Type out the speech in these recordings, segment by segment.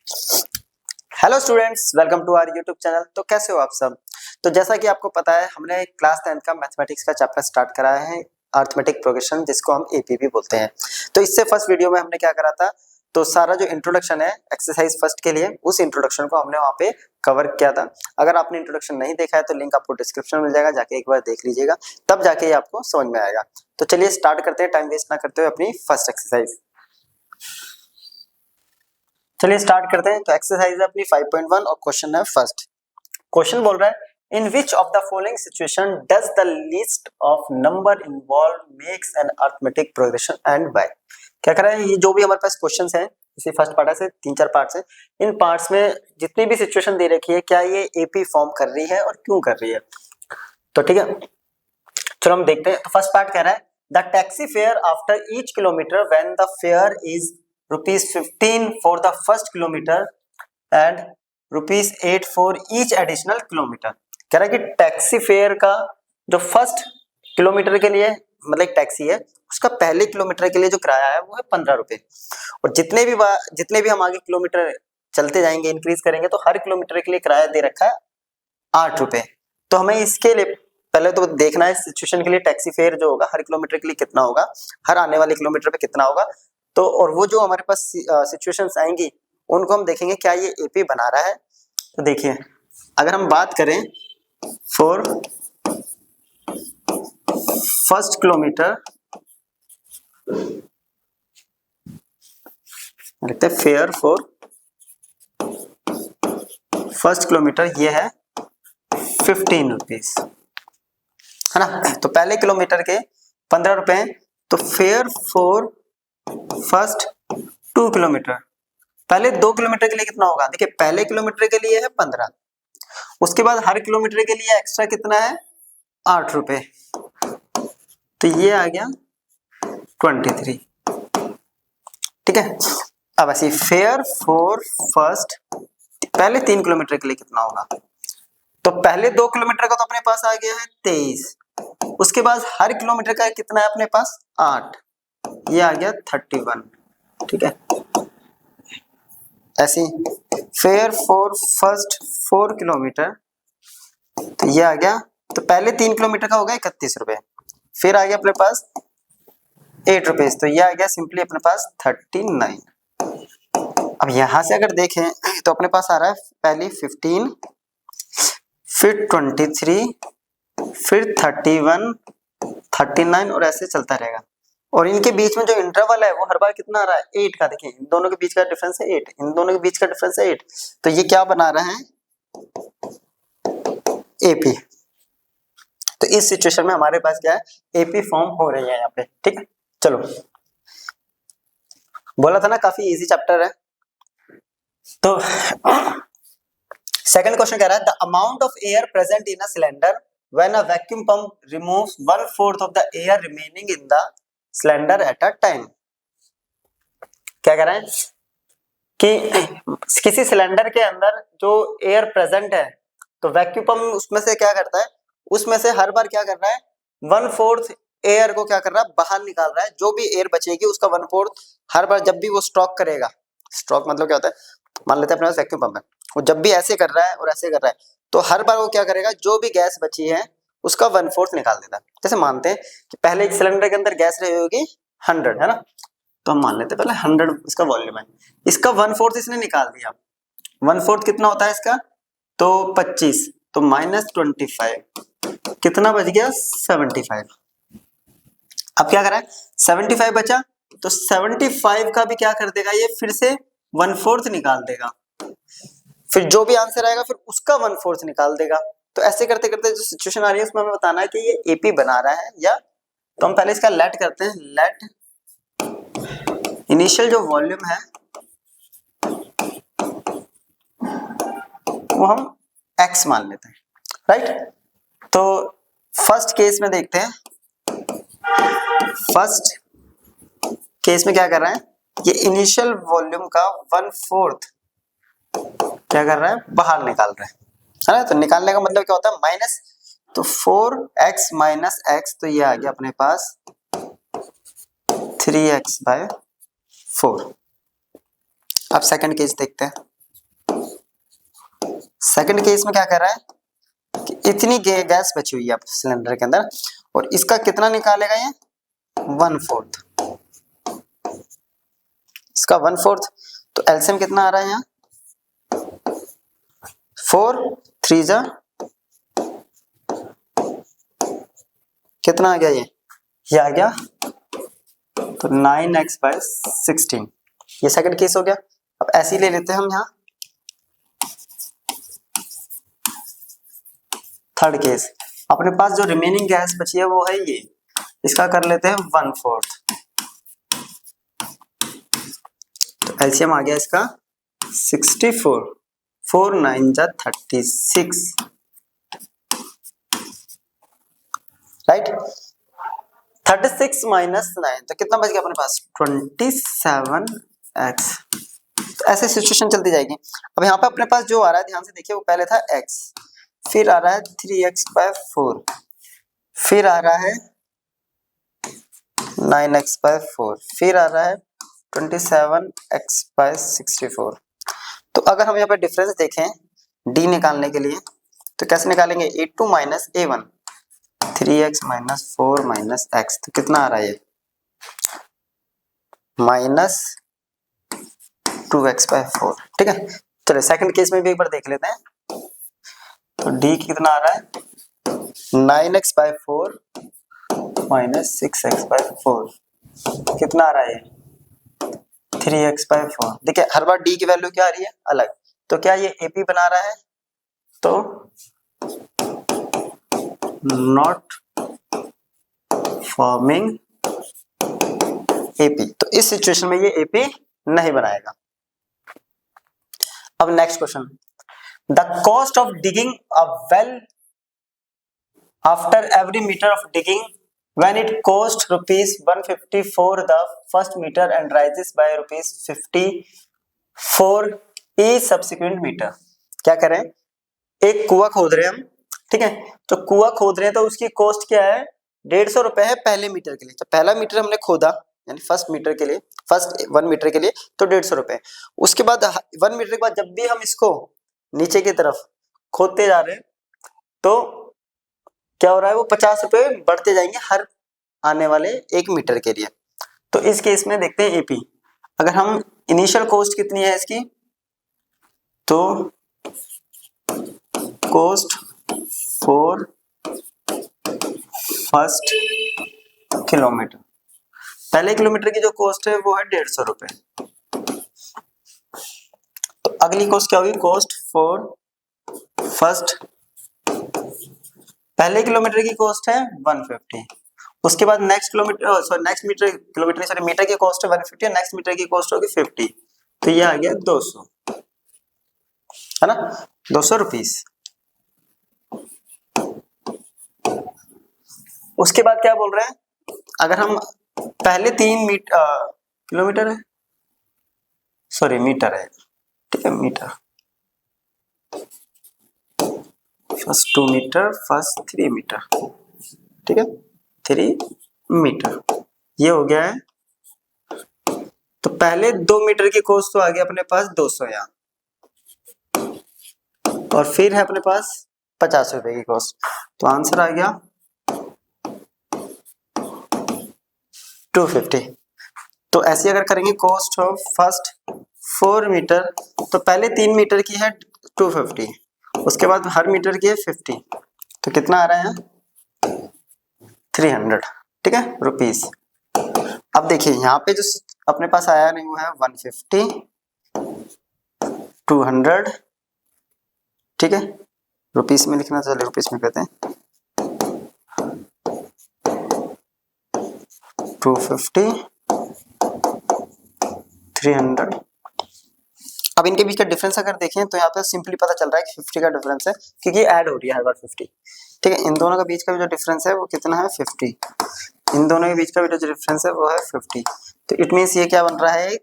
Hello students, welcome to our YouTube channel. तो कैसे हो आप सब। तो जैसा कि आपको पता है, हमने क्लास 10th का मैथमेटिक्स का चैप्टर स्टार्ट कराया है, अर्थमेटिक प्रोग्रेशन, जिसको हम एपी भी बोलते हैं। तो इससे फर्स्ट वीडियो में हमने क्या करा था, तो सारा जो इंट्रोडक्शन है एक्सरसाइज फर्स्ट के लिए, उस इंट्रोडक्शन को हमने वहाँ पे कवर किया था। अगर आपने इंट्रोडक्शन नहीं देखा है तो लिंक आपको डिस्क्रिप्शन में मिल जाएगा, जाके एक बार देख लीजिएगा, तब जाके ये आपको समझ में आएगा। तो चलिए स्टार्ट करते हैं, टाइम वेस्ट ना करते हुए अपनी फर्स्ट एक्सरसाइज। चलिए स्टार्ट करते हैं। तो एक्सरसाइज है अपनी 5.1 और क्वेश्चन है फर्स्ट। क्वेश्चन बोल रहा है, in which of the following situation does the list of number involve makes an arithmetic progression and why. क्या कर रहा है, ये जो भी हमारे पास क्वेश्चंस हैं, इसी फर्स्ट पार्ट से 3-4 पार्ट्स हैं, इन पार्ट्स में जितनी भी सिचुएशन दे रखी है, क्या ये एपी फॉर्म कर रही है और क्यों कर रही है। तो ठीक है, चलो हम देखते हैं। तो फर्स्ट पार्ट कह रहा है, the taxi fare after each kilometre when the fair is ₹15 for the first kilometre and ₹8 for each additional kilometre. कह रहा है कि टैक्सी फेयर का जो फर्स्ट किलोमीटर के लिए, मतलब एक टैक्सी है, उसका पहले किलोमीटर के लिए जो किराया है वो है ₹15, और जितने भी हम आगे किलोमीटर चलते जाएंगे, इंक्रीज करेंगे, तो हर किलोमीटर के लिए किराया दे रखा है ₹8। तो हमें इसके लिए पहले तो देखना है सिचुएशन के लिए टैक्सी फेयर जो होगा हर किलोमीटर के लिए कितना होगा, हर आने वाले किलोमीटर पे कितना होगा। तो और वो जो हमारे पास सिचुएशंस आएंगी उनको हम देखेंगे क्या ये एपी बना रहा है। तो देखिए, अगर हम बात करें फॉर फर्स्ट किलोमीटर, लिखते हैं फेयर फॉर फर्स्ट किलोमीटर, ये है ₹15, है ना। तो पहले किलोमीटर के ₹15। तो फेयर फॉर फर्स्ट 2 किलोमीटर, पहले 2 किलोमीटर के लिए कितना होगा, देखिए पहले किलोमीटर के लिए है 15, उसके बाद हर किलोमीटर के लिए एक्स्ट्रा कितना है, ₹8। तो ये आ गया 23। ठीक है, अब ऐसे फेयर फॉर फर्स्ट पहले 3 किलोमीटर के लिए कितना होगा, तो पहले 2 किलोमीटर का तो अपने पास आ गया है 23, उसके बाद हर किलोमीटर का कितना है अपने पास 8, ये आ गया 31। ठीक है, ऐसी फेयर फॉर फर्स्ट 4 किलोमीटर, तो ये आ गया, तो पहले 3 किलोमीटर का होगा ₹31, फिर आ गया अपने पास ₹8, तो ये आ गया सिंपली अपने पास 39। अब यहां से अगर देखें तो अपने पास आ रहा है पहले 15, फिर 23, फिर 31, 39, और ऐसे चलता रहेगा। और इनके बीच में जो इंटरवल है वो हर बार कितना आ रहा है, 8 का। देखिए इन दोनों के बीच का डिफरेंस है 8, इन दोनों के बीच का डिफरेंस है 8, तो ये क्या बना रहा है, एपी। तो इस सिचुएशन में हमारे पास क्या है, एपी फॉर्म हो रही है यहाँ पे। ठीक है, चलो, बोला था ना काफी इजी चैप्टर है। तो सेकंड क्वेश्चन कह रहा है, the amount of air present in a cylinder when a vacuum pump removes 1/4 of the air remaining in the cylinder at a time. क्या कह रहा है कि किसी सिलेंडर के अंदर जो एयर प्रेजेंट है, तो वैक्यूम पंप उसमें से क्या करता है, उसमें से हर बार क्या कर रहा है, 1/4 एयर को क्या कर रहा है, बाहर निकाल रहा है। जो भी एयर बचेगी उसका 1/4 हर बार जब भी वो स्ट्रोक करेगा, स्ट्रोक मतलब क्या होता है, मान लेते हैं अपने पास वैक्यूम पंप है, वो जब भी ऐसे कर रहा है और ऐसे कर रहा है, तो हर बार वो क्या करेगा, जो भी गैस बची है उसका 1/4 निकाल देता है। जैसे मानते हैं कि पहले एक सिलेंडर के अंदर गैस रही होगी 100, है ना, तो हम मान लेते हैं पहले 100 इसका वॉल्यूम है, इसका 1/4 इसने निकाल दिया। 1/4 कितना होता है इसका, तो 25, तो -25, कितना बच गया, 75। अब क्या करा है, 75 बचा, तो 75 का भी क्या कर देगा ये, फिर से 1/4 निकाल देगा, फिर जो भी आंसर आएगा फिर उसका 1/4 निकाल देगा। तो ऐसे करते करते जो सिचुएशन आ रही है उसमें हमें बताना है कि ये एपी बना रहा है या। तो हम पहले इसका लेट करते हैं, लेट इनिशियल जो वॉल्यूम है वो हम x मान लेते हैं, राइट। तो फर्स्ट केस में देखते हैं, फर्स्ट केस में क्या कर रहा है, ये इनिशियल वॉल्यूम का 1/4 क्या कर रहा है, बाहर निकाल रहा है ना। तो निकालने का मतलब क्या होता है, माइनस, तो 4x माइनस x, तो ये आ गया अपने पास 3x/4। अब सेकंड केस देखते हैं। सेकंड केस में क्या कर रहा है कि इतनी गैस बची हुई है आप सिलेंडर के अंदर और इसका कितना निकालेगा ये 1/4, इसका 1/4। तो एलसीएम कितना आ रहा है यहाँ 4 3 जा कितना आ गया ये आ गया तो 9x/16। ये सेकंड केस हो गया। अब ऐसे ही ले लेते हैं हम यहाँ थर्ड केस। अपने पास जो रिमेनिंग गैस बची है वो है ये, इसका कर लेते हैं 1/4। तो एलसीएम आ गया इसका 64, 4 9 जा 36, राइट। 36 माइनस 9 तो कितना बच गया अपने पास 27x। तो ऐसे सिचुएशन चलती जाएगी। अब यहाँ पे अपने पास जो आ रहा है ध्यान से देखिए, वो पहले था x, फिर आ रहा है 3x/4, फिर आ रहा है 9x/4, फिर आ रहा है 27x/64। तो अगर हम यहाँ पे डिफरेंस देखें d निकालने के लिए तो कैसे निकालेंगे a2 minus a1, 3x minus 4 minus x। तो कितना आ रहा है ये -2x/4। ठीक है, चलिए सेकंड केस में भी एक बार देख लेते हैं। तो d कितना आ रहा है 9x/4 माइनस 6x/4, कितना आ रहा है 3x/4। देखिए हर बार d की वैल्यू क्या आ रही है अलग, तो क्या ये AP बना रहा है तो नॉट फॉर्मिंग AP। तो इस सिचुएशन में ये AP नहीं बनाएगा। अब next question, the cost of digging a well after every metre of digging when it cost ₹150 for the first meter and rises by ₹50 for each subsequent meter। क्या करें, एक कुआं खोद रहे हैं हम, ठीक है। तो कुआं खोद रहे हैं तो उसकी कॉस्ट क्या है 150 रुपए है पहले मीटर के लिए। तो पहला मीटर हमने खोदा यानी फर्स्ट मीटर के लिए, फर्स्ट 1 मीटर के लिए तो 150 रुपए। उसके बाद 1 मीटर के बाद जब भी हम इसको नीचे की तरफ खोदते जा रहे हैं तो क्या हो रहा है वो 50 रुपए बढ़ते जाएंगे हर आने वाले 1 मीटर के लिए। तो इस केस में देखते हैं एपी। अगर हम इनिशियल कॉस्ट कितनी है इसकी, तो कॉस्ट फॉर फर्स्ट किलोमीटर, पहले किलोमीटर की जो कॉस्ट है वो है 150 रुपए। तो अगली कॉस्ट क्या होगी, कॉस्ट फॉर फर्स्ट, पहले किलोमीटर की कॉस्ट है 150। उसके बाद next kilometre sorry next metre kilometre sorry metre की कॉस्ट है 150 और नेक्स्ट मीटर की कॉस्ट होगी 50। तो ये आ गया 200, है ना, 200 रुपीस। उसके बाद क्या बोल रहे हैं, अगर हम पहले 3 किलोमीटर है सॉरी मीटर है, ठीक है metre, first 2 metre first 3 metre, ठीक है 3 मीटर ये हो गया है। तो पहले 2 मीटर की कॉस्ट तो आ गया अपने पास 200 यहाँ, और फिर है अपने पास 50 रुपए की कॉस्ट। तो आंसर आ गया 250। तो ऐसे अगर करेंगे कॉस्ट ऑफ फर्स्ट 4 मीटर, तो पहले 3 मीटर की है 250, उसके बाद हर मीटर की है 50, तो कितना आ रहा है 300, ठीक है रुपीस। अब देखिए यहाँ पे जो अपने पास आया नहीं वो है 150, 200, ठीक है रुपीस में लिखना, चलिए रुपीस में कहते हैं 250, 300। अब इनके बीच का डिफरेंस अगर देखें तो यहाँ पे सिंपली पता चल रहा है कि 50 का डिफरेंस है क्योंकि ऐड हो रही है हर बार 50, ठीक है। इन दोनों का बीच का भी जो डिफरेंस है वो कितना है 50, इन दोनों के बीच का भी जो डिफरेंस है वो है 50। तो इट मीन्स ये क्या बन रहा है एक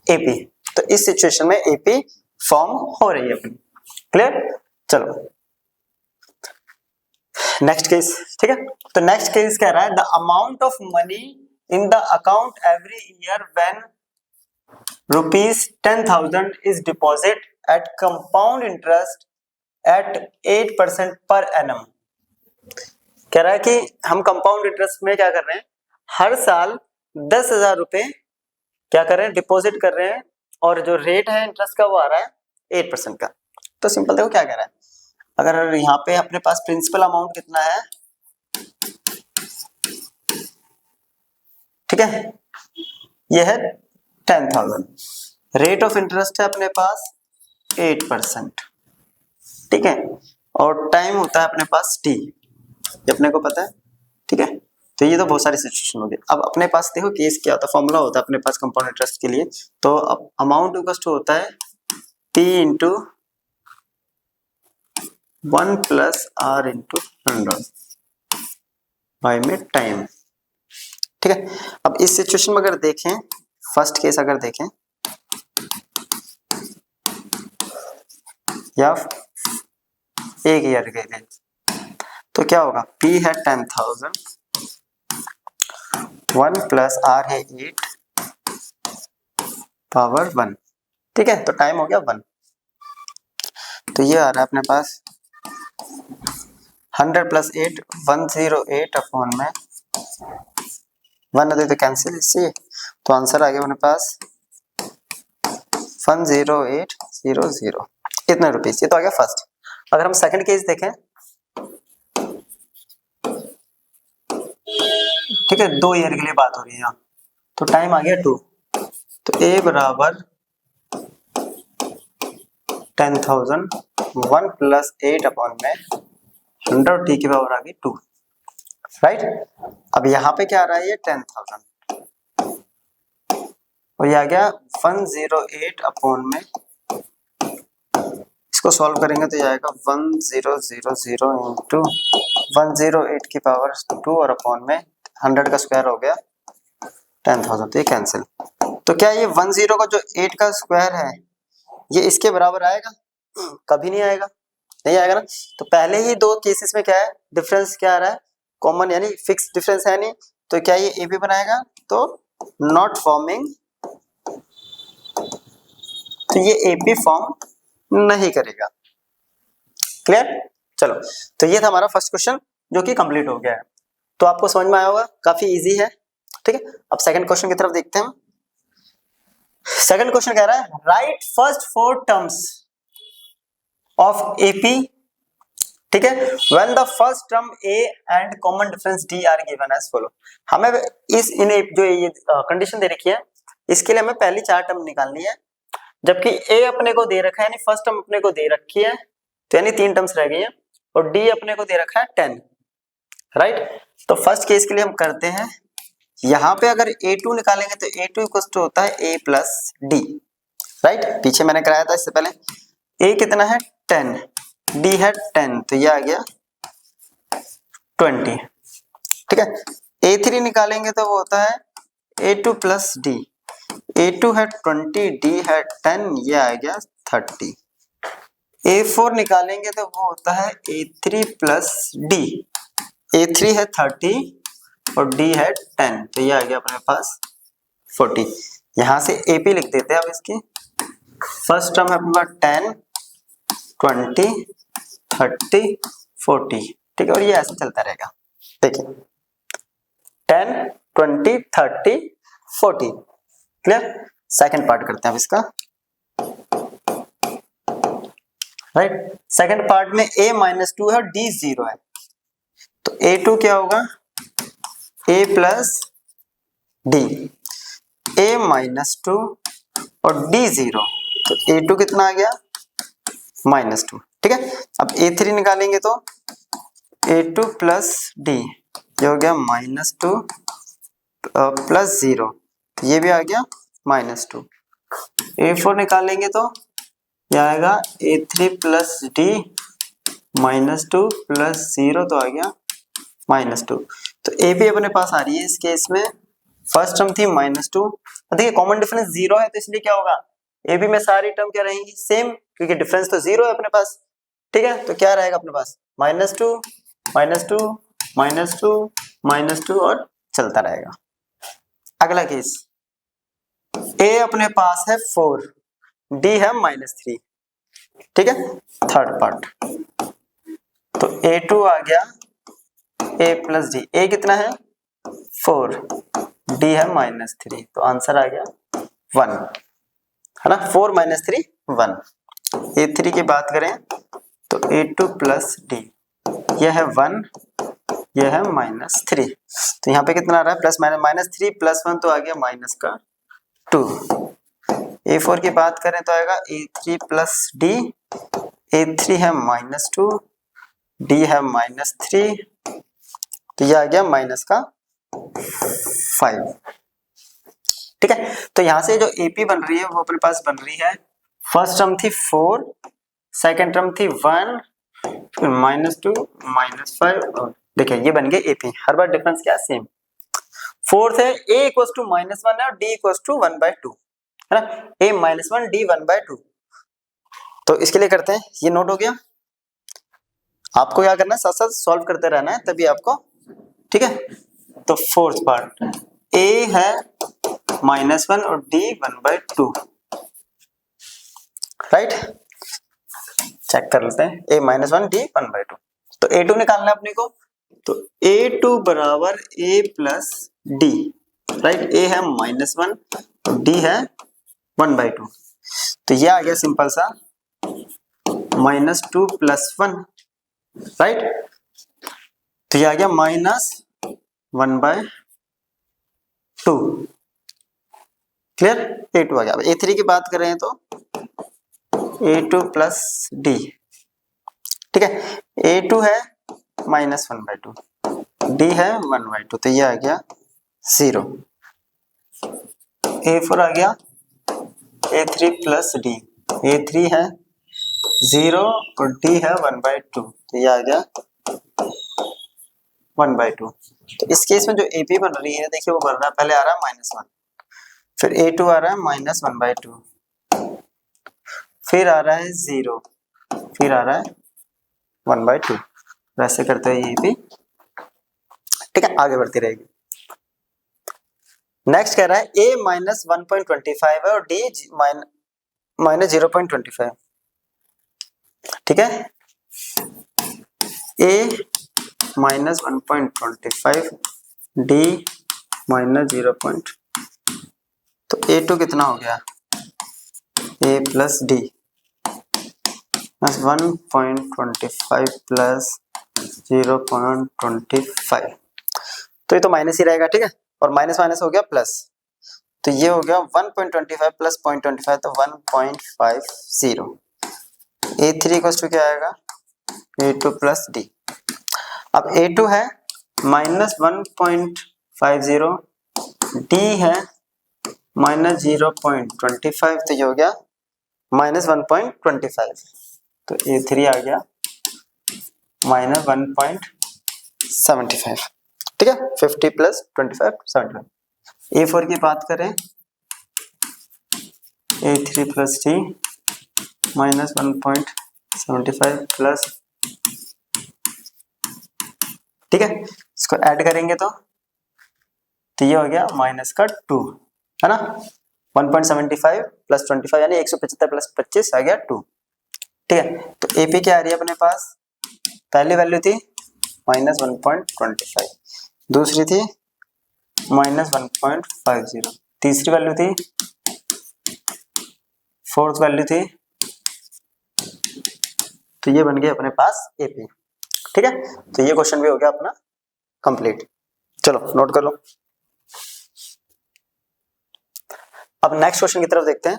एपी। तो इस सिचुएशन में एपी फॉर्म हो रही है अपनी, क्लियर। चलो नेक्स्ट केस, ठीक है। तो नेक्स्ट केस कह रहा है the amount of money in the account every year when ₹10,000 is deposited at compound interest at 8% per annum. कह रहा है कि हम कंपाउंड इंटरेस्ट में क्या कर रहे हैं, हर साल 10,000 रुपए क्या कर रहे हैं, डिपॉजिट कर रहे हैं, और जो रेट है इंटरेस्ट का वो आ रहा है 8% का। तो सिंपल देखो क्या कह रहा है, अगर यहाँ पे अपने पास प्रिंसिपल अमाउंट कितना है, ठीक है, ये है 10,000, रेट ऑफ इंटरेस्ट है अपने पास 8%, ठीक है, और टाइम होता है अपने पास टी, ये अपने को पता है, ठीक है। तो ये तो बहुत सारी सिचुएशन होगी। अब अपने पास देखो केस क्या होता है, फॉर्मूला होता है अपने पास कंपाउंड इंटरेस्ट के लिए, तो अमाउंट इक्वल टू होता है T into 1 plus R into 100 by में टाइम, ठीक है। अब इस सिचुएशन में अगर देखें, फर्स्ट केस अगर देखें या एक ईयर के लिए, तो क्या होगा, P है 10,000, 1 प्लस R है 8 पावर 1, ठीक है, तो टाइम हो गया 1। तो ये आ रहा है अपने पास 100 प्लस 8 108 अपॉन में 1 दे तो कैंसिल इससे, तो आंसर आ गया अपने पास 10800, इतने रुपीस। ये तो आ गया फर्स्ट। अगर हम सेकंड केस देखें, ठीक है, 2 ईयर के लिए बात हो रही है यहाँ, तो टाइम आ गया 2, तो A बराबर 10,000 1 प्लस 8 अपॉन में 100 T की पावर आ गई 2, राइट। अब यहाँ पे क्या आ रहा है, ये 10,000 और ये आ गया 108 अपॉन में, इसको सॉल्व करेंगे तो ये आएगा 1000 इंटू 108 की पावर 2 और अपॉन में 100 का स्क्वायर हो गया 10,000, तो ये कैंसिल। तो क्या ये 10 का जो 8 का स्क्वायर है ये इसके बराबर आएगा? कभी नहीं आएगा, नहीं आएगा ना। तो पहले ही दो केसेस में क्या है, डिफरेंस क्या आ रहा है, कॉमन यानी फिक्स डिफरेंस है नहीं, तो क्या ये ए बी बनाएगा, तो नॉट फॉर्मिंग, तो ये ए पी फॉर्म नहीं करेगा। क्लियर, चलो, तो ये था हमारा फर्स्ट क्वेश्चन जो कि कंप्लीट हो गया है। तो आपको समझ में आया होगा, काफी इजी है, ठीक है। अब सेकंड क्वेश्चन की तरफ देखते हैं। सेकंड क्वेश्चन कह रहा है write first 4 terms of AP, ठीक है, when the first term A and common difference D are given as follow. हमें इस जो ये कंडीशन दे रखी है, इसके लिए हमें पहली 4 टर्म निकालनी है, जबकि ए अपने को दे रखा है, यानी फर्स्ट टर्म अपने को दे रखी है, तो यानी 3 टर्म्स रह गई हैं, और डी अपने को दे रखा है 10, राइट। तो फर्स्ट केस के लिए हम करते हैं, यहाँ पे अगर A2 निकालेंगे तो A2 इक्वल टू होता है A प्लस डी, राइट। पीछे मैंने कराया था इससे पहले, A कितना है 10, D है 10, तो ये आ गया 20, ठीक है। A3 निकालेंगे तो वो होता है A2 प्लस डी, A2 है 20, D है 10, ये आ गया 30। A4 निकालेंगे तो वो होता है A3 प्लस डी, A3 है 30 और D है 10, तो ये आ गया अपने पास 40। यहां से AP लिख देते हैं। अब इसकी फर्स्ट टर्म है अपने पास 10, 20, 30, 40, ठीक है, और ये ऐसे चलता रहेगा। देखिए 10, 20, 30, 40, क्लियर। सेकंड पार्ट करते हैं अब इसका, राइट। सेकंड पार्ट में A -2 है और D 0 है, तो A2 क्या होगा, A प्लस डी, A -2 और D 0, तो A2 कितना आ गया -2, ठीक है। अब A3 निकालेंगे तो A2 प्लस डी, ये हो गया -2 प्लस 0, तो ये भी आ गया -2। A4 निकालेंगे तो ये आएगा A3 प्लस डी -2 प्लस 0, तो आ गया -2। तो ए भी अपने पास आ रही है इस केस में, फर्स्ट टर्म थी -2, देखिए कॉमन डिफरेंस 0 है, तो इसलिए क्या होगा, ए बी में सारी टर्म क्या रहेंगी, सेम, क्योंकि डिफरेंस तो 0 है अपने पास, ठीक है। तो क्या रहेगा अपने पास -2 -2 -2 -2 और चलता रहेगा। अगला केस, ए अपने पास है 4, डी है -3, ठीक है, थर्ड पार्ट। तो a2 आ गया a प्लस डी, a कितना है 4, d है -3, तो आंसर आ गया 1, है ना। 4 - 3 1। a3 की बात करें तो a2 प्लस डी, यह है 1, यह है -3, तो यहाँ पे कितना आ रहा है प्लस माइनस, -3 + 1 तो आ गया -2। a4 की बात करें तो आएगा a3 प्लस डी, a3 है -2, d है -3, तो यह आ गया -5। ठीक है, तो यहां से जो AP बन रही है वो अपने पास बन रही है, फर्स्ट टर्म थी 4, सेकंड टर्म थी 1, फिर -2 -5, और देखिए ये बन गई AP। हर बार डिफरेंस क्या है, सेम। फोर्थ है a = -1 है और d = 1/2, है ना। a -1 d 1/2। तो इसके लिए करते हैं, ये नोट हो गया। आपको क्या करना है, साथ साथ सॉल्व करते रहना है, तभी आपको, ठीक है। तो फोर्थ पार्ट a है -1 और d 1/2, राइट। चेक कर लेते हैं, a -1 d 1/2। तो a2 निकालना है अपने को, तो a2 बराबर a plus d, right. a है -1 और d है 1/2, तो ये आ गया सिंपल सा -2 + 1, राइट। तो ये आ गया -1/2, क्लियर। a2 आ गया। a3 की बात करें तो a2 प्लस d, ठीक है। a2 है -1/2, d है 1/2, तो ये आ गया 0। a4 आ गया a3 प्लस d, a3 है 0 और d है 1/2, तो ये आ गया 1/2। तो इस केस में जो AP बन रही है, देखिए वो बन रहा है, पहले आ रहा है -1, फिर a2 आ रहा है -1/2, फिर आ रहा है 0, फिर आ रहा है 1/2। वैसे करते हैं ये भी, ठीक है, आगे बढ़ती रहेगी। नेक्स्ट कह रहा है a -1.25 है और d -0.25, ठीक है। a -1.25, d -0. तो a2 कितना हो गया, a प्लस d 1.25 प्लस 0.25, तो ये तो माइनस ही रहेगा, ठीक है। और माइनस माइनस हो गया प्लस, तो ये हो गया 1.25 प्लस 0.25, तो 1.50। a3 = क्या आएगा, a2 प्लस d। अब a2 है -1.50, d है -0.25, तो ये हो गया -1.25, तो a3 आ गया -1.75, ठीक है। 50 + 25 75। a4 की बात करें, a3 प्लस d -1.75 प्लस, ठीक है। इसको ऐड करेंगे तो ये हो गया -2, है ना। 1.75 + 25 यानी 175 + 25 आ गया 2, ठीक है। तो AP क्या आ रही है अपने पास, पहली वैल्यू थी -1.25, दूसरी थी -1.50, तीसरी वैल्यू थी, फोर्थ वैल्यू थी, तो ये बन गया अपने पास AP, ठीक है। तो ये क्वेश्चन भी हो गया अपना कंप्लीट। चलो नोट कर लो। अब नेक्स्ट क्वेश्चन की तरफ देखते हैं।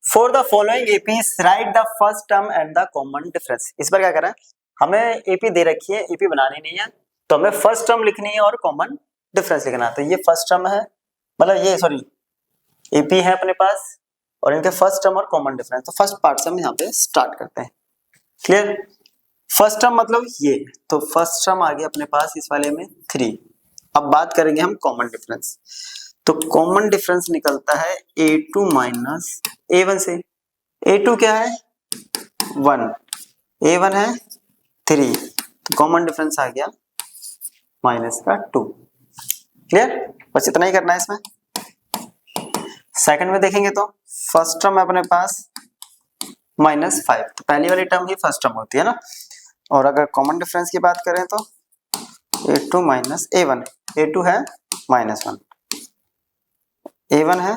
For the following APs right the first term and the common difference. इस बार क्या करें, हमें AP दे रखी है, AP बनानी नहीं है, तो हमें फर्स्ट टर्म लिखनी है और कॉमन डिफरेंस लिखना है। तो ये फर्स्ट टर्म है, मतलब ये सॉरी AP है अपने पास, और इनके फर्स्ट टर्म और कॉमन डिफरेंस। तो फर्स्ट पार्ट से हम यहाँ पे स्टार्ट करते हैं, क्लियर। फर्स्ट टर्म मतलब ये, तो फर्स्ट टर्म आ गया अपने पास इस वाले में 3। अब बात करेंगे हम कॉमन डिफरेंस, तो कॉमन डिफरेंस निकलता है a2 माइनस a1 से। a2 क्या है 1, a1 है 3, तो कॉमन डिफरेंस आ गया -2, क्लियर। बस इतना ही करना है इसमें। सेकंड में देखेंगे तो फर्स्ट टर्म है अपने पास -5, तो पहली वाली टर्म ही फर्स्ट टर्म होती है ना। और अगर कॉमन डिफरेंस की बात करें तो a2 माइनस a1, a2 है -1, a1 है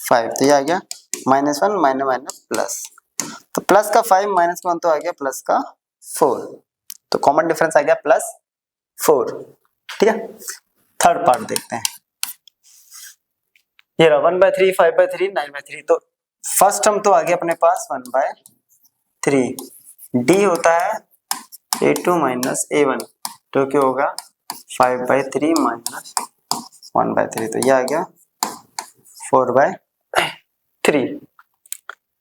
5, तो ये आ गया -1 माइनस माइनस प्लस, तो प्लस का 5 -1 तो आ गया प्लस का 4, तो कॉमन डिफरेंस आ गया +4। ठीक है, थर्ड पार्ट देखते हैं। ये रहा 1/3, 5/3, 9/3, तो फर्स्ट टर्म तो आ गया अपने पास 1/3, डी होता है a2 माइनस a1, तो क्या होगा 5/3 माइनस 1/3, तो ये आ गया 4/3।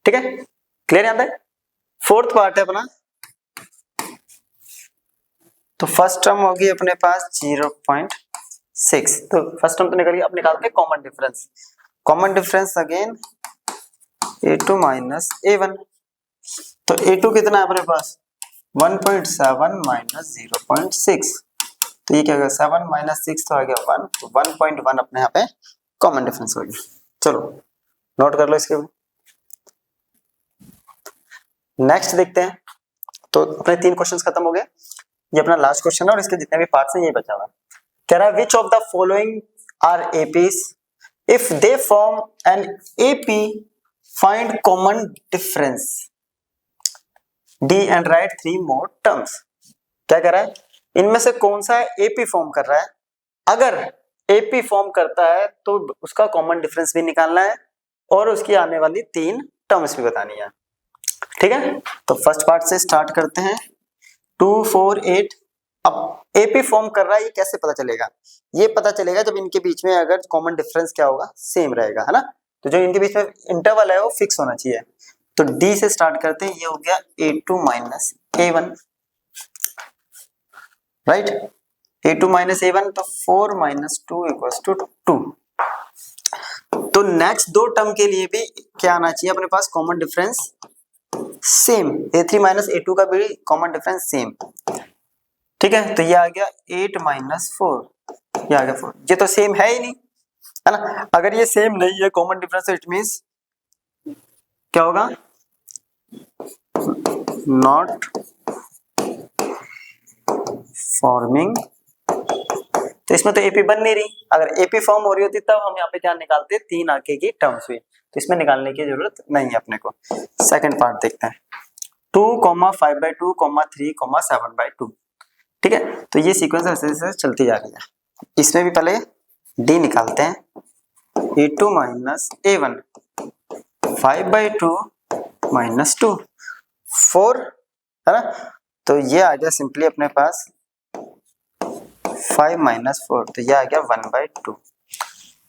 ठीक है, क्लियर यहाँ तक। फोर्थ पार्ट है अपना, तो फर्स्ट टर्म होगी अपने पास 0.6, तो फर्स्ट टर्म तो निकल गया। अब निकालते हैं common difference. Common difference again a2 minus a1, तो a2 कितना है अपने पास 1.7 माइनस 0.6, तो ये क्या होगा 7 माइनस 6, तो आ गया 1, तो 1.1 अपने यहाँ पे कॉमन डिफरेंस हो गया। चलो नोट कर लो इसके भी। नेक्स्ट देखते हैं, तो अपने 3 क्वेश्चंस खत्म हो गए, ये अपना लास्ट क्वेश्चन है और इसके जितने भी पार्ट्स हैं ये बचा हुआ। कह रहा है which of the following are APs, if they form an AP find common difference D and write 3 more terms. क्या कह रहा है, इनमें से कौन सा एपी फॉर्म कर रहा है, अगर एपी फॉर्म करता है तो उसका कॉमन डिफरेंस भी निकालना है और उसकी आने वाली 3 टर्म्स भी बतानी है। ठीक है, तो फर्स्ट पार्ट से स्टार्ट करते हैं। 2 4 8, अब एपी फॉर्म कर रहा है, ये कैसे पता चलेगा, ये पता चलेगा जब इनके बीच में अगर कॉमन डिफरेंस क्या होगा सेम रहेगा, है ना। तो जो इनके बीच में इंटरवल है वो फिक्स होना चाहिए। तो डी से स्टार्ट करते हैं, ये हो गया a2 minus a1, right, a2 minus a1, तो 4 माइनस 2 इक्वल्स टू 2। तो नेक्स्ट 2 टर्म के लिए भी क्या आना चाहिए अपने पास common difference same, a3 minus a2 का भी कॉमन डिफरेंस सेम। ठीक है, तो ये आ गया 8 माइनस 4, ये आ गया 4, ये तो सेम है ही नहीं, है ना। अगर ये सेम नहीं है कॉमन डिफरेंस, इट मींस क्या होगा, नॉट फॉर्मिंग, तो इसमें तो एपी बन नहीं रही। अगर एपी फॉर्म हो रही होती तब हम यहाँ पे क्या निकालते, 3 आगे की टर्म्स हुई, तो इसमें निकालने की जरूरत नहीं है अपने को। सेकंड पार्ट देखते हैं, 2, 5/2, 3, 7/2। ठीक है, तो ये सीक्वेंस ऐसे ऐसे चलती जा रही है। इसमें भी पहले डी निकालते हैं, a2 माइनस a1, 5/2 माइनस 2, 4, है ना। तो ये आ गया सिंपली अपने पास 5 माइनस 4, तो ये आ गया 1/2।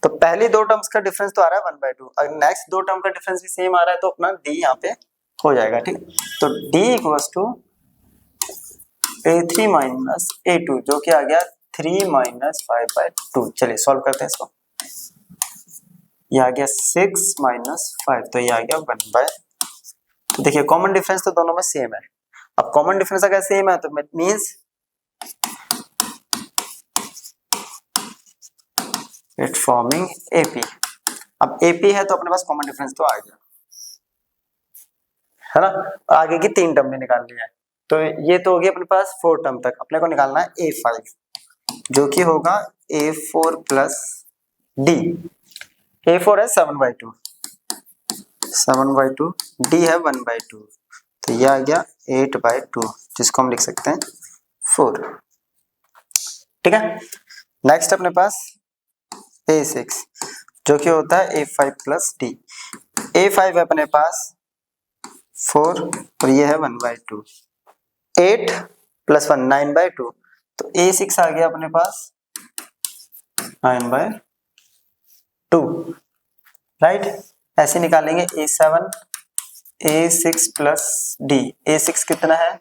तो पहली 2 टर्म्स का डिफरेंस तो आ रहा है 1/2, अगर नेक्स्ट 2 टर्म का डिफरेंस भी सेम आ रहा है तो अपना डी यहाँ पे हो जाएगा। ठीक, तो D equals to a3 minus a2, जो कि आ गया 3 माइनस 5/2। चलिए सॉल्व करते हैं इसको, ये आ गया 6 माइनस 5, तो ये आ गया 1/, तो देखिए कॉमन डिफरेंस तो दोनों में सेम है। अब कॉमन डिफरेंस अगर सेम है तो मींस इट फॉर्मिंग एपी। अब एपी है तो अपने पास कॉमन डिफरेंस तो आ गया, है ना। आगे की 3 टर्म भी निकालनी है, तो ये तो हो गया अपने पास 4 टर्म तक। अपने को निकालना है a5, जो कि होगा a4 प्लस डी। a4 है 7/2, 7/2, डी है 1/2, तो ये आ गया 8/2, जिसको हम लिख सकते हैं 4। ठीक है, नेक्स्ट अपने पास a6, जो कि होता है a5 प्लस डी। a5 है अपने पास 4 और ये है 1/2, 8 प्लस 1 9/2, तो a6 आ गया अपने पास 9/2, राइट। ऐसे निकालेंगे a7, a6 plus D, a6 कितना है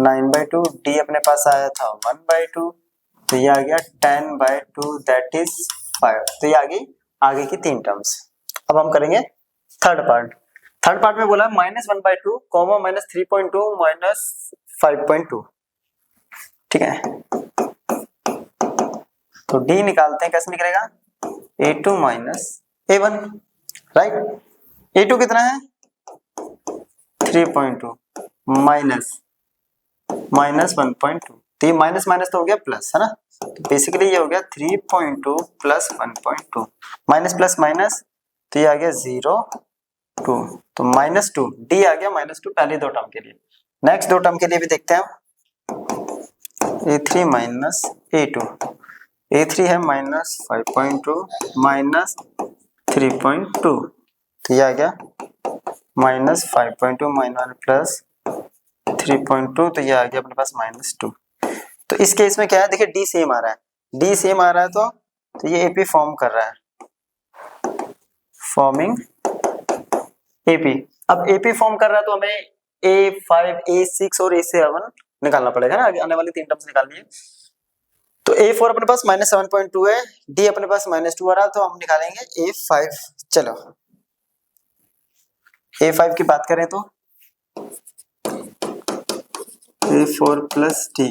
9/2, डी अपने पास आया था 1/2, तो ये आ गया 10/2, दैट इज 5। तो ये आगे की 3 टर्म्स। अब हम करेंगे थर्ड पार्ट। थर्ड पार्ट में बोला -1/2, -3.2, -5.2। ठीक है, तो डी निकालते हैं, कैसे निकलेगा a2 minus a1, right. a2 कितना है 3.2 माइनस 1.2, तो ये माइनस माइनस तो हो गया प्लस, है ना। तो बेसिकली ये हो गया 3.2 प्लस 1.2, माइनस प्लस माइनस, तो ये आ गया 0.2, तो -2, डी आ गया -2 पहले दो टर्म के लिए। नेक्स्ट दो टर्म के लिए भी देखते हैं। A3 माइनस A2, A3 है -5.2 माइनस 3.2, तो ये आ गया -5.2 माइनस प्लस 3.2, तो ये आ गया अपने पास -2। तो इस केस में क्या है, देखिए डी सेम आ रहा है, डी सेम आ रहा है, तो ये एपी फॉर्म कर रहा है, फॉर्मिंग एपी। अब एपी फॉर्म कर रहा है तो हमें A5, A6 और A7 निकालना पड़ेगा ना, आगे आने वाली 3 टर्म्स निकालनी है। तो A4 अपने पास -7.2 है, D अपने पास -2 आ रहा है, तो हम निकालेंगे A5। चलो A5 की बात करें तो A4 plus D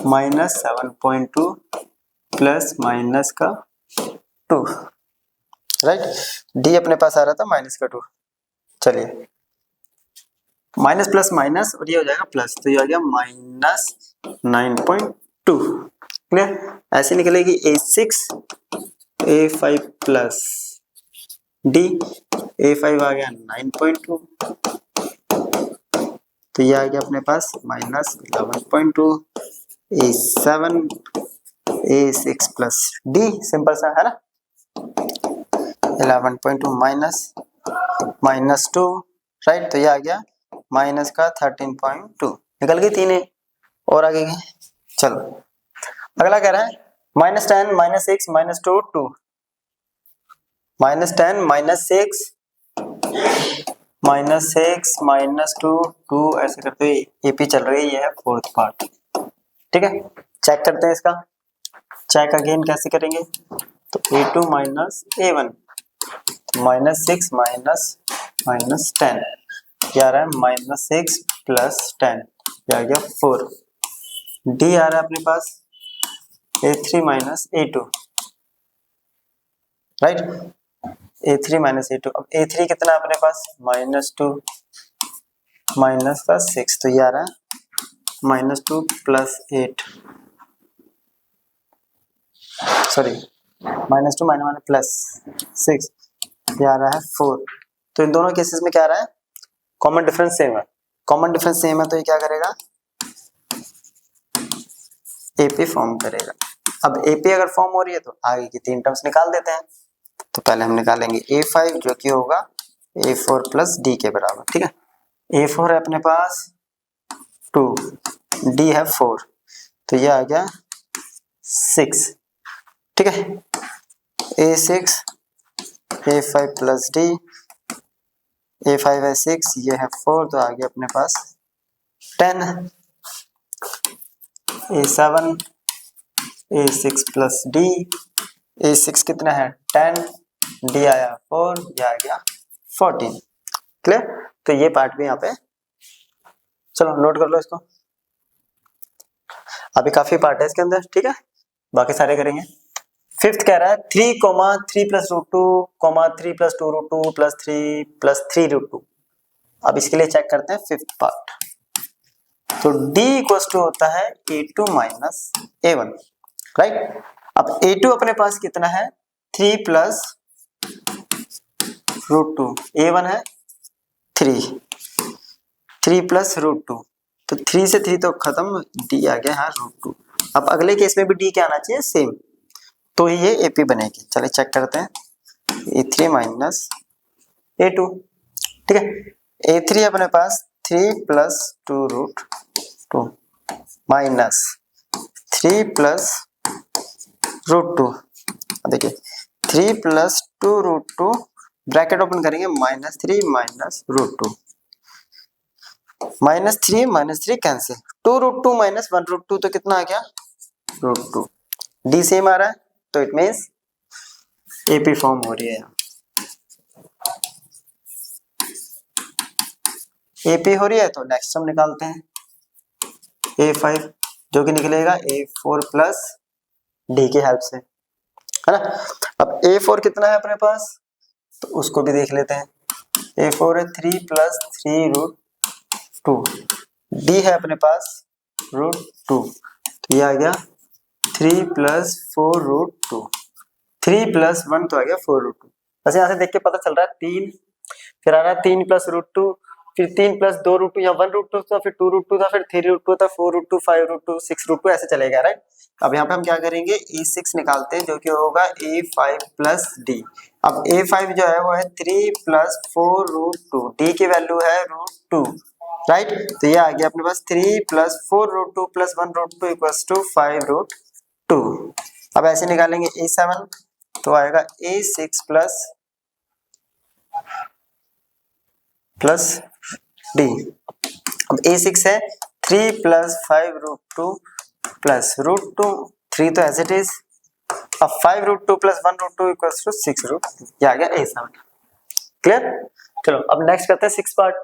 -7.2 plus minus का 2, राइट। D अपने पास आ रहा था -2। चलिए माइनस प्लस माइनस और ये हो जाएगा प्लस, तो ये आ गया -9.2। क्लियर, ऐसे निकलेगी A6 A5 plus D, A5 आ गया 9.2, तो ये आ गया अपने पास -11.2, A7 A6 plus D, simple सा है ना। 11.2 माइनस -2, राइट, तो ये आ गया माइनस का 13.2, निकल गई तीन और आगे गए। चलो अगला कह रहा है -10 -6 -2 2, -10 -6 -2 2, ऐसे करते एपी चल रही है, ये है फोर्थ पार्ट। ठीक है, चेक करते हैं इसका। चेक अगेन कैसे करेंगे, तो A2 माइनस A1 -6 माइनस 10, क्या आ रहा है -6 प्लस 10, क्या आ गया 4। D आ रहा है अपने पास A3 minus A2, right, A3 minus A2। अब A3 कितना है अपने पास -2 माइनस का 6, तो ये आ रहा है -2 प्लस 8, सॉरी -2 माइनस प्लस 6, ये आ रहा है 4। तो इन दोनों केसेस में क्या आ रहा है, कॉमन डिफरेंस सेम है, कॉमन डिफरेंस सेम है, तो ये क्या करेगा, एपी फॉर्म करेगा। अब एपी अगर फॉर्म हो रही है तो आगे की 3 टर्म्स निकाल देते हैं। तो पहले हम निकालेंगे A5 जो कि होगा A4 प्लस D के बराबर। ठीक है, A4 है अपने पास 2, D है 4, तो ये आ गया 6। ठीक है, A6 A5 plus D, A5 है 6, ये है 4, तो आ गया अपने पास 10। A7 A6 plus D, A6 कितना है 10, D आया 4, ये आ गया 14। क्लियर, तो ये पार्ट भी यहाँ पे, चलो नोट कर लो इसको। अभी काफी पार्ट है इसके अंदर, ठीक है, बाकी सारे करेंगे। फिफ्थ कह रहा है 3, 3 plus root 2, 3 plus 2 root 2 plus 3 plus 3 root 2। अब इसके लिए चेक करते हैं फिफ्थ पार्ट। तो D इक्वल टू होता है A2 माइनस A1, राइट। अब A2 अपने पास कितना है 3 प्लस रूट 2, A1 है 3 प्लस रूट 2, तो 3 से 3 तो खत्म, D आ गया है रूट 2। अब अगले केस में भी D क्या आना चाहिए सेम, तो ये AP बनेगी। चलिए चेक करते हैं, A3 माइनस A2। ठीक है, A3 अपने पास 3 plus 2 root 2 minus 3 plus root 2। देखिए 3 प्लस 2 रूट 2, ब्रैकेट ओपन करेंगे, -3 minus root 2, -3 cancel, 2 root 2 minus 1 root 2, तो कितना आ गया रूट 2। D सेम आ रहा है, तो इट मीन्स AP फॉर्म हो रही है। AP हो रही है तो नेक्स्ट हम निकालते हैं A5, जो कि निकलेगा A4 प्लस D की हेल्प से, है ना। अब A4 कितना है अपने पास, तो उसको भी देख लेते हैं। A4 है 3 प्लस 3√2, D है अपने पास √2, तो ये आ गया 3 प्लस 4√2, 3 प्लस 1 तो आ गया 4√2। वैसे यहाँ से देख के पता चल रहा है 3, फिर आ रहा है 3 प्लस √2, फिर 3 प्लस 2√2, या 1√2 था, फिर 2√2 था, फिर 3√2 था, 4√2, 5√2, 6√2, ऐसे चलेगा, राइट। अब यहाँ पे हम क्या करेंगे, A6 निकालते हैं, जो कि होगा A5 प्लस D। अब A5 जो है वो है 3 प्लस 4√2, D की वैल्यू है √2, राइट। तो ये आ गया अपने पास 3 प्लस 4√2 प्लस 1√2 इक्वल्स टू 5√2। अब ऐसे निकालेंगे A7, तो आएगा A6 प्लस D। अब A6 है 3 प्लस 5√2 प्लस √2, 3 तो एज इट इज, अब 5√2 प्लस 1√2 इक्वल्स टू 6√2, ये आ गया A7। क्लियर। चलो अब नेक्स्ट करते हैं 6 पार्ट।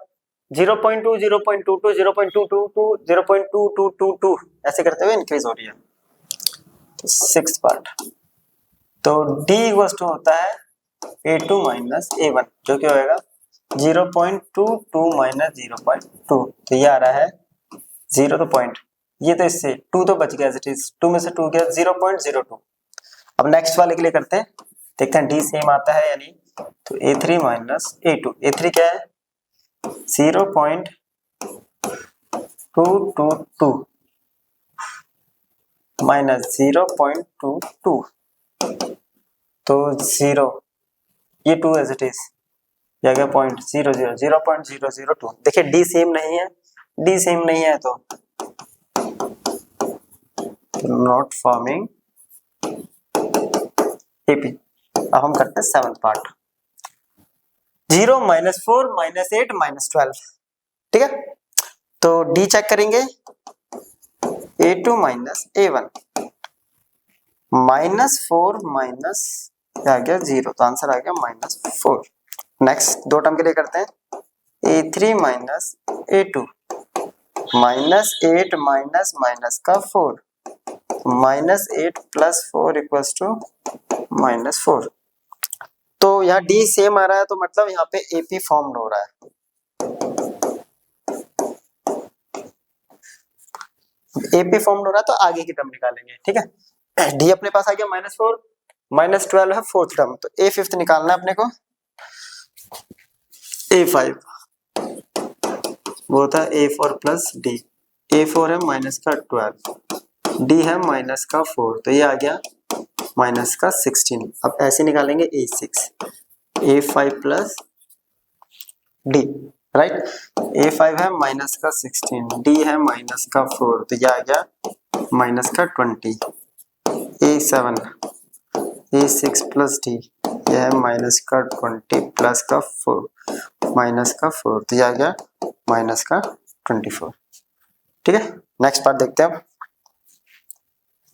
0.2 0.22 0.222 0.2222 ऐसे करते हुए इंक्रीज हो रही है। तो 6 पार्ट, तो D इक्वल्स टू होता है A2 माइनस A1, जो कि होएगा 0.22 माइनस 0.2, तो ये आ रहा है 0 तो पॉइंट, ये तो इससे 2 तो बच गया एज इट इज, 2 में से 2 गया 0.02। अब नेक्स्ट वाले के लिए करते हैं, देखते हैं D सेम आता है यानी, तो A3 माइनस A2, A3 क्या है 0.222 माइनस 0.22, तो 0, ये 2 एज इट इज, ये आ गया 0.002। देखिए D सेम नहीं है, D सेम नहीं है तो नॉट फॉर्मिंग AP। अब हम करते हैं 7th part. 0 minus 4 minus 8 minus 12, ठीक है। तो D चेक करेंगे, A2 minus A1 minus 4 minus आ गया 0, तो आंसर आ गया -4। नेक्स्ट दो टर्म के लिए करते हैं, A3 minus A2 minus 8 minus minus का 4, -8 प्लस 4 इक्वल्स टू -4। तो यहाँ D सेम आ रहा है, तो मतलब यहाँ पे AP फॉर्म हो रहा है। AP फॉर्म हो रहा है तो आगे की टर्म निकालेंगे, ठीक है। D अपने पास आ गया -4, -12 है 4th टर्म, तो A5 निकालना है अपने को। A5 वो था A4 प्लस D, A4 है माइनस का 12, D है माइनस का 4, तो ये आ गया माइनस का 16। अब ऐसे निकालेंगे A6, A5 plus D, right. A5 है माइनस का 16, D है माइनस का 4, तो ये आ गया माइनस का 20। A7 A6 प्लस D, यह है माइनस का 20 प्लस का 4 माइनस का 4, तो ये आ गया माइनस का 24, ठीक है। नेक्स्ट पार्ट देखते हैं अब,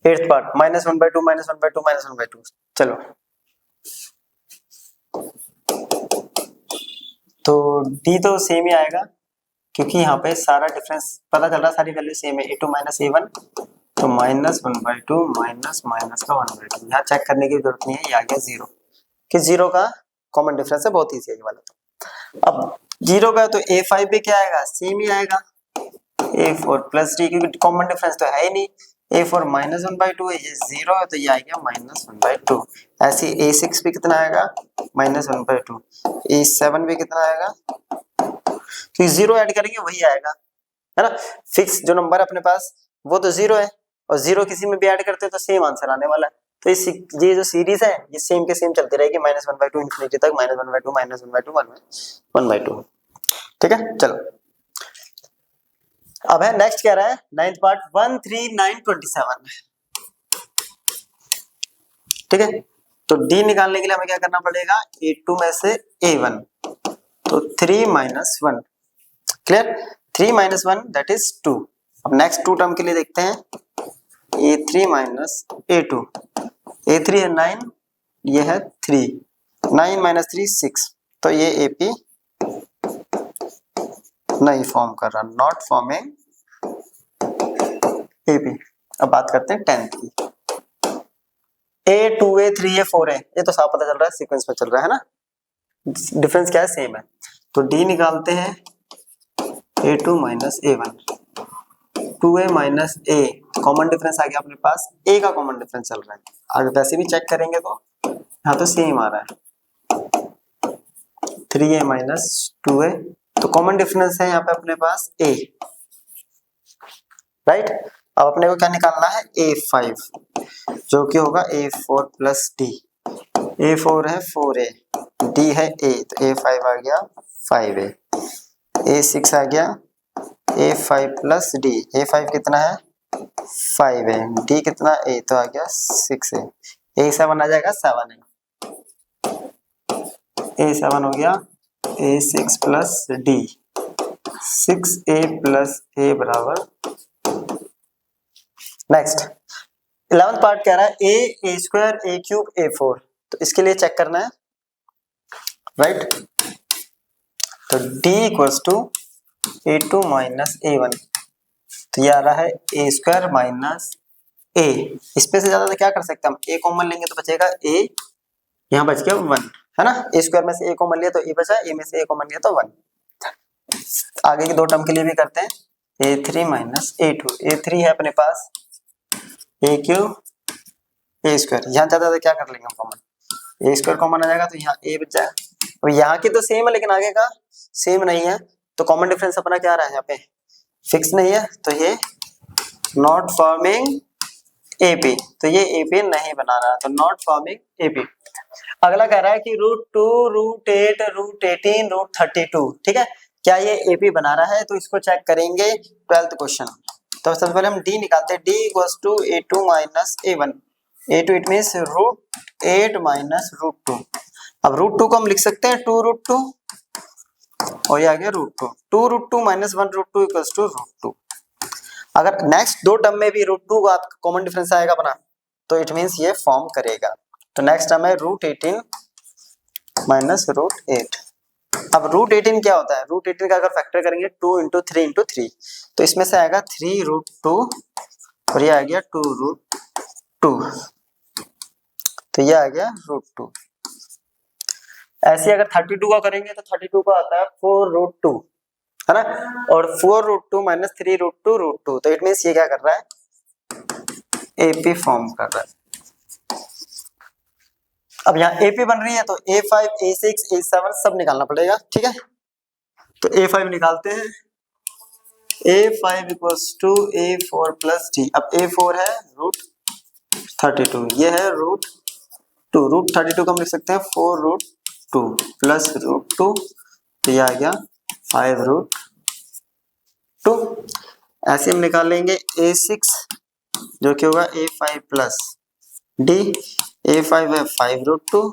8th पार्ट, -1/2 -1/2 -1/2। चलो तो D तो सेम ही आएगा, क्योंकि यहाँ पे सारा डिफरेंस पता चल रहा है, सारी वैल्यू सेम है। A2 माइनस A1, तो -1/2 माइनस माइनस का 1/2, यहाँ चेक करने की जरूरत नहीं है, ये आ गया 0, कि 0 का कॉमन डिफरेंस है, बहुत ईजी है ये वाला। तो अब 0 का तो A5 भी क्या आएगा, सेम ही आएगा, A4 प्लस D, क्योंकि कॉमन डिफरेंस तो है ही नहीं। A4 -1/2 है, ये 0 है, तो ये आएगा -1/2। ऐसे A6 भी कितना आएगा, -1/2। A7 भी कितना आएगा, तो 0 ऐड करेंगे वही आएगा, है ना। फिक्स जो नंबर अपने पास वो तो 0 है, और 0 किसी में भी ऐड करते हैं तो सेम आंसर आने वाला है। तो ये जो सीरीज है ये सेम के सेम चलती रहेगी, -1/2 इंफिनिटी तक, -1/2 -1/2 1/2, ठीक है। चलो अब है नेक्स्ट, क्या रहा है 9th पार्ट, 13927, ठीक है। तो D निकालने के लिए हमें क्या करना पड़ेगा, A2 में से A1, तो 3 minus 1, clear. 3 minus 1 that is 2। अब नेक्स्ट 2 टर्म के लिए देखते हैं, A3 माइनस A2, A3 है 9, ये है 3, 9 माइनस 3 6, तो ये AP नहीं फॉर्म कर रहा, नॉट फॉर्मिंग AP। अब बात करते हैं 10th की, A2 A3 A4 है, ये तो साफ पता चल रहा है, सीक्वेंस में चल रहा है ना, डिफरेंस क्या है, सेम है। तो डी निकालते हैं a2 minus a1, 2a minus a, common difference आ गया अपने पास, a का कॉमन डिफरेंस चल रहा है। अगर वैसे भी चेक करेंगे तो यहाँ तो सेम आ रहा है 3a माइनस 2a, तो कॉमन डिफरेंस है यहाँ पे अपने पास a, राइट। अब अपने को क्या निकालना है a5, जो कि होगा a4 प्लस d, a4 है 4a, d है a, तो a5 आ गया 5a, a6 आ गया a5 प्लस d, a5 कितना है 5a, d कितना a, तो आ गया 6a, a7 आ जाएगा 7a, a7 हो गया a6 plus d, 6a plus a बराबर। नेक्स्ट 11th पार्ट कह रहा है a square a cube a4, तो इसके लिए चेक करना है, राइट। तो d equals to a2 minus a1, तो ये आ रहा है a स्क्वायर माइनस a, इसमें से ज्यादा तो क्या कर सकते हैं हम, a कॉमन लेंगे तो बचेगा a, यहाँ बच गया 1, है ना। a स्क्वायर में से a कॉमन लिया तो a बचा, a में से a कॉमन लिया तो 1। आगे के दो टर्म के लिए भी करते हैं, a3 माइनस a2, a3 है अपने पास a क्यूब a स्क्वायर, यहाँ ज्यादा क्या कर लेंगे हम कॉमन, a स्क्वायर कॉमन आ जाएगा तो यहाँ a बच जाएगा। अब यहाँ की तो सेम है लेकिन आगे का सेम नहीं है, तो कॉमन डिफरेंस अपना क्या आ रहा है, यहाँ पे फिक्स नहीं है, तो ये नॉट फॉर्मिंग AP, तो ये AP नहीं बना रहा, तो नॉट फॉर्मिंग AP। अगला कह रहा है कि √2 √8 √18 √32, ठीक है, क्या ये AP बना रहा है, तो इसको चेक करेंगे 12th क्वेश्चन। तो सबसे पहले हम D निकालते हैं, D equals to a2 minus a1, a2 it means √8 minus √2, अब √2 को हम लिख सकते हैं 2√2, और ये आ गया √2, 2√2 माइनस 1√2 इक्वल्स टू √2। अगर नेक्स्ट दो टर्म में भी √2 का कॉमन डिफरेंस आएगा बना, तो इट मींस ये फॉर्म करेगा। तो नेक्स्ट टर्म है √18 माइनस √8। अब √18 क्या होता है, √18 का अगर फैक्टर करेंगे 2 इंटू 3 इंटू 3, तो इसमें से आएगा 3√2, और ये आ गया 2√2, तो ये आ गया √2। ऐसे अगर 32 का करेंगे तो 32 का आता है 4√2, है ना, और 4√2 माइनस 3√2 √2, तो इट मींस ये क्या कर रहा है AP फॉर्म कर रहा है। अब यहाँ AP बन रही है तो A5 A6 A7 सब निकालना पड़ेगा, ठीक है। तो A5 निकालते हैं, A5 equals to A4 plus D, अब A4 है √32, ये है √2, √32 को हम लिख सकते हैं 4√2 प्लस √2, तो ये आ गया 5√2। ऐसे हम निकालेंगे A6 जो कि होगा A5 प्लस D, A5 है 5√2,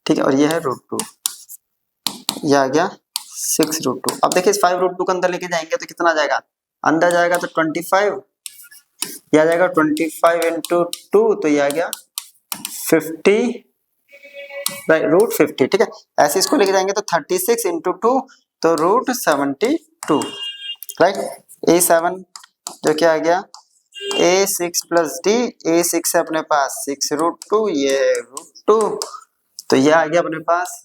ठीक है, और ये है √2, ये आ गया 6√2। अब देखिए इस 5√2 को अंदर लेके जाएंगे तो कितना आ जाएगा, अंदर जाएगा तो 25, ये आ जाएगा 25 इंटू 2, तो ये आ गया 50, राइट, √50, ठीक है। ऐसे इसको लेके जाएंगे तो 36 इंटू 2, तो √72, राइट। A7 जो क्या आ गया A6 प्लस D, A6 है अपने पास 6√2, ये है √2, तो ये आ गया अपने पास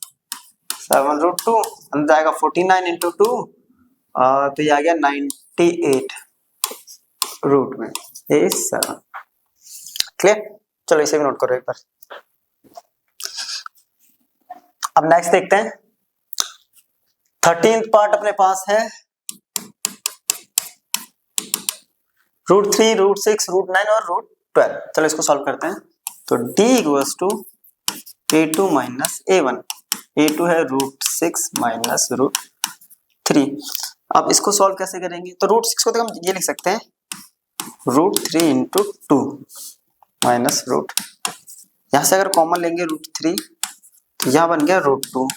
7√2, अंदर आएगा 49 इंटू 2, तो ये आ गया 98 रूट में A7। क्लियर, चलो इसे भी नोट करो एक बार। अब नेक्स्ट देखते हैं, 13th पार्ट अपने पास है √3 √6 √9 और √12। चलो इसको सॉल्व करते हैं। तो D equals to A2 minus A1, A2 है √6 माइनस √3। अब इसको सॉल्व कैसे करेंगे, तो √6 को तो हम ये लिख सकते हैं √3 इंटू 2 माइनस यहाँ से अगर कॉमन लेंगे √3, तो यहाँ बन गया √2,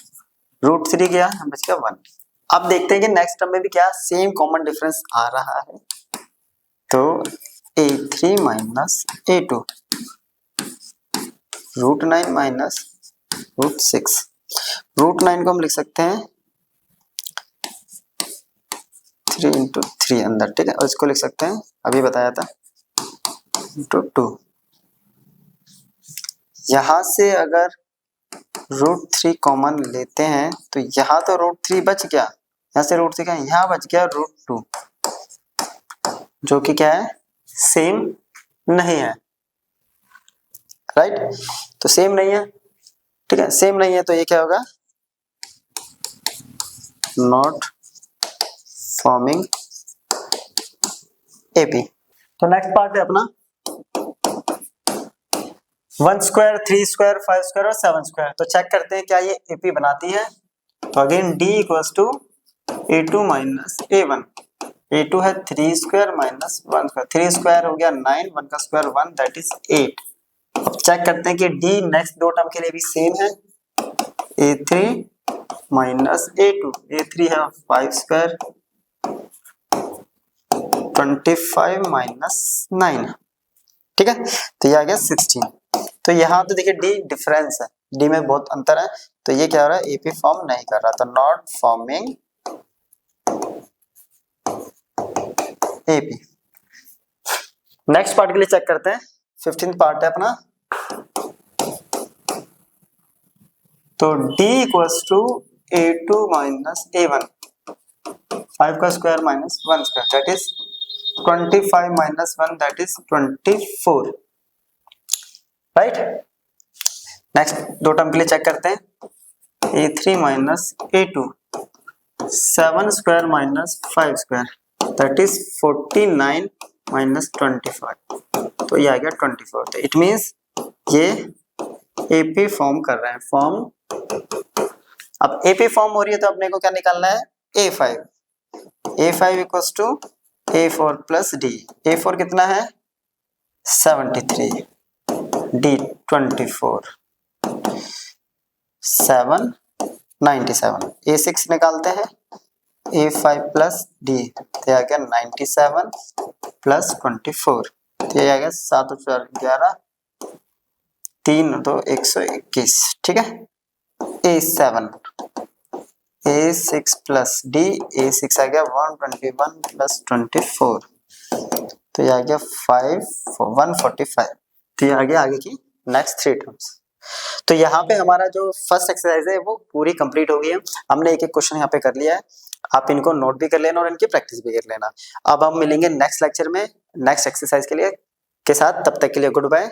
√3 गया, बच गया 1। अब देखते हैं कि नेक्स्ट टर्म में भी क्या सेम कॉमन डिफरेंस आ रहा है। तो A3 माइनस A2, √9 माइनस √6, √9 को हम लिख सकते हैं 3 इंटू 3 अंदर, ठीक है, और इसको लिख सकते हैं अभी बताया था इंटू 2। यहां से अगर √3 कॉमन लेते हैं तो यहाँ तो √3 बच गया, यहाँ से √3 का यहाँ बच गया √2, जो कि क्या है, सेम नहीं है, राइट। तो सेम नहीं है, ठीक है, सेम नहीं है तो ये क्या होगा, नॉट फॉर्मिंग एपी। तो नेक्स्ट पार्ट है अपना 1 स्क्वायर, 3 स्क्वायर, 5 स्क्वायर और 7 स्क्वायर। तो चेक करते हैं क्या ये एपी बनाती है। तो again d equals to a2 minus a1। a2 है 3 स्क्वायर माइनस 1 स्क्वायर, 3 स्क्वायर हो गया 9, 1 का स्क्वायर 1, दैट इज 8। अब चेक करते हैं कि d नेक्स्ट दो टर्म के लिए भी सेम है, a3 माइनस a2। a3 है 5 स्क्वायर 25 माइनस 9, ठीक है, तो ये आ गया 16। तो यहाँ तो देखिए d डिफरेंस है, d में बहुत अंतर है, तो ये क्या हो रहा है, एपी फॉर्म नहीं कर रहा, तो not forming AP. Next part के लिए चेक करते हैं, 15th पार्ट है अपना। तो d equals to a2 minus a1, 5 का square minus 1 square, that is 25 minus 1, that is 24, right. Next दो टर्म के लिए चेक करते हैं, a3 minus a2, 7 square minus 5 square, that is 49 minus 25, तो ये आ गया 24। तो इट मीन्स ये एपी फॉर्म कर रहे हैं, फॉर्म। अब एपी फॉर्म हो रही है तो अपने को क्या निकालना है, a5 equals to a4 plus d। a4 कितना है 73, d 24, 7 97। a6 निकालते हैं, a5 प्लस d, तो आ गया 97 प्लस 24, तो ये आ गया 7 और 4 11, 3 2 121, ठीक है। a7, a6 plus d, a6 आ गया 121 प्लस 24, तो ये आ गया 145। तो ये आ गया आगे की नेक्स्ट 3 टर्म्स। तो यहाँ पे हमारा जो फर्स्ट एक्सरसाइज है वो पूरी कंप्लीट हो गई है। हमने एक एक क्वेश्चन यहाँ पे कर लिया है, आप इनको नोट भी कर लेना और इनकी प्रैक्टिस भी कर लेना। अब हम मिलेंगे नेक्स्ट लेक्चर में नेक्स्ट एक्सरसाइज के लिए के साथ, तब तक के लिए गुड बाय।